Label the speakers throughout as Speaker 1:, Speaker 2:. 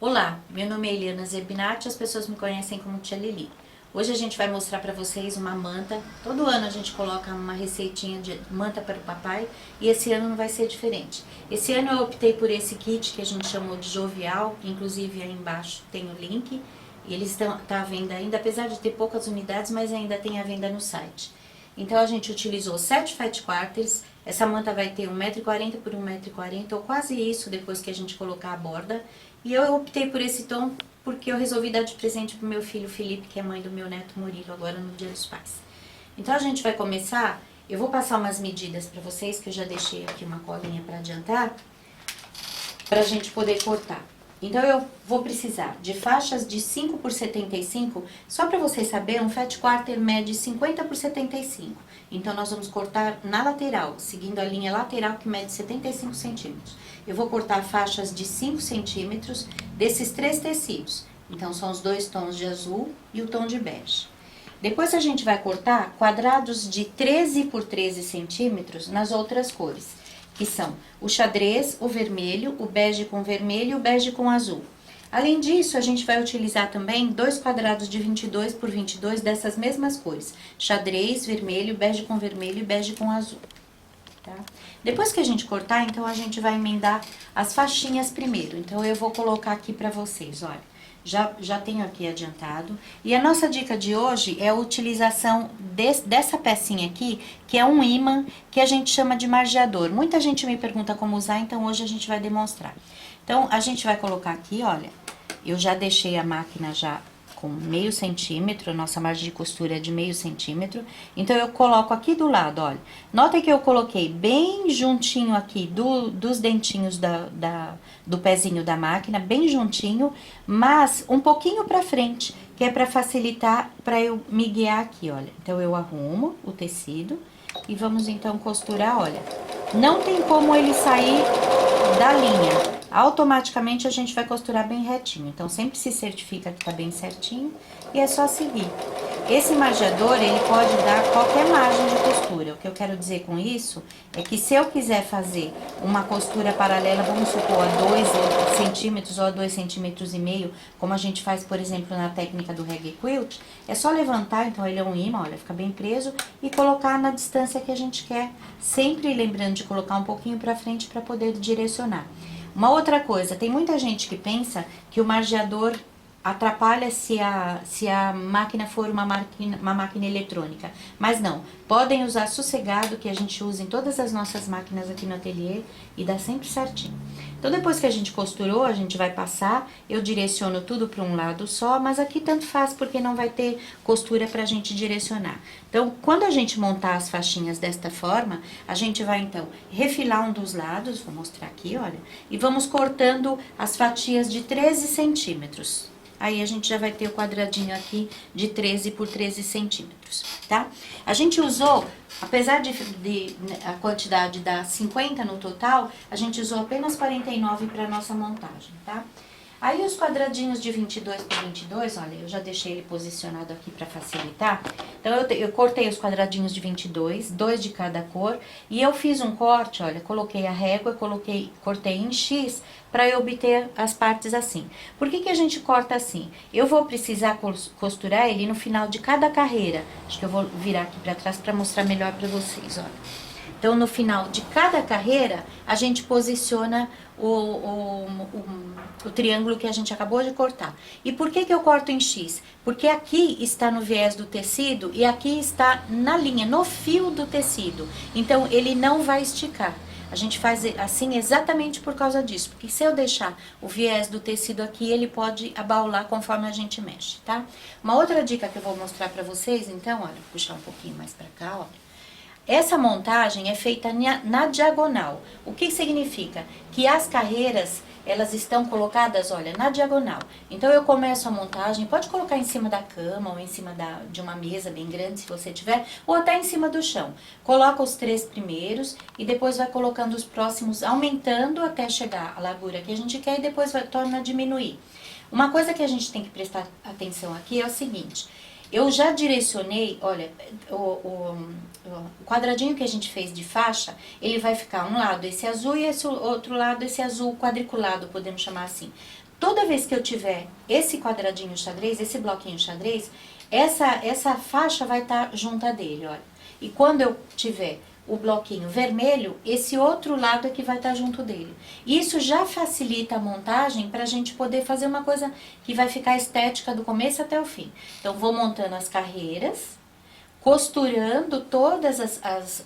Speaker 1: Olá, meu nome é Eliana Zerbinati, as pessoas me conhecem como Tia Lili. Hoje a gente vai mostrar para vocês uma manta. Todo ano a gente coloca uma receitinha de manta para o papai e esse ano não vai ser diferente. Esse ano eu optei por esse kit que a gente chamou de Jovial, inclusive aí embaixo tem o link. E eles estão à venda ainda, apesar de ter poucas unidades, mas ainda tem a venda no site. Então a gente utilizou 7 fat quarters, essa manta vai ter 1,40 m por 1,40 m, ou quase isso depois que a gente colocar a borda. E eu optei por esse tom porque eu resolvi dar de presente pro meu filho Felipe, que é mãe do meu neto Murilo, agora no Dia dos Pais. Então a gente vai começar, eu vou passar umas medidas para vocês, que eu já deixei aqui uma colinha para adiantar, pra gente poder cortar. Então eu vou precisar de faixas de 5 por 75, só para vocês saberem, um fat quarter mede 50 por 75. Então nós vamos cortar na lateral, seguindo a linha lateral que mede 75 centímetros. Eu vou cortar faixas de 5 centímetros desses 3 tecidos. Então são os 2 tons de azul e o tom de bege. Depois a gente vai cortar quadrados de 13 por 13 centímetros nas outras cores, que são o xadrez, o vermelho, o bege com vermelho e o bege com azul. Além disso, a gente vai utilizar também 2 quadrados de 22 por 22 dessas mesmas cores, xadrez, vermelho, bege com vermelho e bege com azul. Tá? Depois que a gente cortar, então a gente vai emendar as faixinhas primeiro. Então eu vou colocar aqui pra vocês, olha. Já tenho aqui adiantado. E a nossa dica de hoje é a utilização dessa pecinha aqui, que é um ímã, que a gente chama de margeador. Muita gente me pergunta como usar, então hoje a gente vai demonstrar. Então, a gente vai colocar aqui, olha, eu já deixei a máquina já com meio centímetro, a nossa margem de costura é de meio centímetro. Então, eu coloco aqui do lado, olha. Notem que eu coloquei bem juntinho aqui dos dentinhos do pezinho da máquina, bem juntinho, mas um pouquinho pra frente, que é pra facilitar pra eu me guiar aqui, olha. Então, eu arrumo o tecido e vamos então costurar, olha. Não tem como ele sair da linha. Automaticamente a gente vai costurar bem retinho. Então, sempre se certifica que tá bem certinho e é só seguir. Esse margeador, ele pode dar qualquer margem de costura. O que eu quero dizer com isso é que se eu quiser fazer uma costura paralela, vamos supor, a 2 centímetros ou a 2,5 centímetros, como a gente faz, por exemplo, na técnica do reggae quilt, é só levantar, então ele é um imã, olha, fica bem preso, e colocar na distância que a gente quer, sempre lembrando de colocar um pouquinho pra frente para poder direcionar. Uma outra coisa, tem muita gente que pensa que o margeador atrapalha se a máquina for uma máquina eletrônica, mas não, podem usar sossegado, que a gente usa em todas as nossas máquinas aqui no ateliê e dá sempre certinho. Então depois que a gente costurou, a gente vai passar, eu direciono tudo para um lado só, mas aqui tanto faz porque não vai ter costura pra gente direcionar. Então quando a gente montar as faixinhas desta forma, a gente vai então refilar um dos lados, vou mostrar aqui, olha, e vamos cortando as fatias de 13 centímetros. Aí a gente já vai ter o quadradinho aqui de 13 por 13 centímetros, tá? A gente usou, apesar de a quantidade dar 50 no total, a gente usou apenas 49 para nossa montagem, tá? Aí os quadradinhos de 22 por 22, olha, eu já deixei ele posicionado aqui para facilitar. Então eu cortei os quadradinhos de 22, 2 de cada cor, e eu fiz um corte, olha, coloquei a régua, cortei em X para eu obter as partes assim. Por que a gente corta assim? Eu vou precisar costurar ele no final de cada carreira. Acho que eu vou virar aqui para trás para mostrar melhor para vocês, olha. Então, no final de cada carreira, a gente posiciona o triângulo que a gente acabou de cortar. E por que eu corto em X? Porque aqui está no viés do tecido e aqui está na linha, no fio do tecido. Então, ele não vai esticar. A gente faz assim exatamente por causa disso. Porque se eu deixar o viés do tecido aqui, ele pode abaular conforme a gente mexe, tá? Uma outra dica que eu vou mostrar pra vocês, então, olha, vou puxar um pouquinho mais pra cá, olha. Essa montagem é feita na diagonal. O que significa? Que as carreiras, elas estão colocadas, olha, na diagonal. Então, eu começo a montagem, pode colocar em cima da cama ou em cima de uma mesa bem grande, se você tiver, ou até em cima do chão. Coloca os 3 primeiros e depois vai colocando os próximos, aumentando até chegar a largura que a gente quer e depois torna a diminuir. Uma coisa que a gente tem que prestar atenção aqui é o seguinte: eu já direcionei, olha, o quadradinho que a gente fez de faixa, ele vai ficar um lado esse azul e esse outro lado esse azul quadriculado, podemos chamar assim. toda vez que eu tiver esse quadradinho xadrez, esse bloquinho xadrez, essa faixa vai estar junto a dele, olha. E quando eu tiver o bloquinho vermelho, esse outro lado é que vai estar junto dele. Isso já facilita a montagem para a gente poder fazer uma coisa que vai ficar estética do começo até o fim. Então, vou montando as carreiras, costurando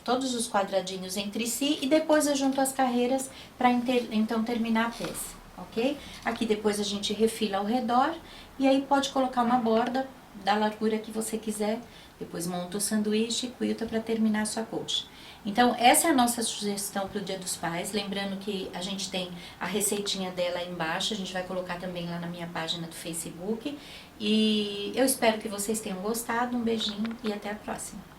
Speaker 1: todos os quadradinhos entre si e depois eu junto as carreiras para então terminar a peça, ok? Aqui depois a gente refila ao redor e aí pode colocar uma borda da largura que você quiser. Depois monta o sanduíche e quilta para terminar a sua coxa. Então, essa é a nossa sugestão para o Dia dos Pais. Lembrando que a gente tem a receitinha dela aí embaixo. A gente vai colocar também lá na minha página do Facebook. E eu espero que vocês tenham gostado. Um beijinho e até a próxima.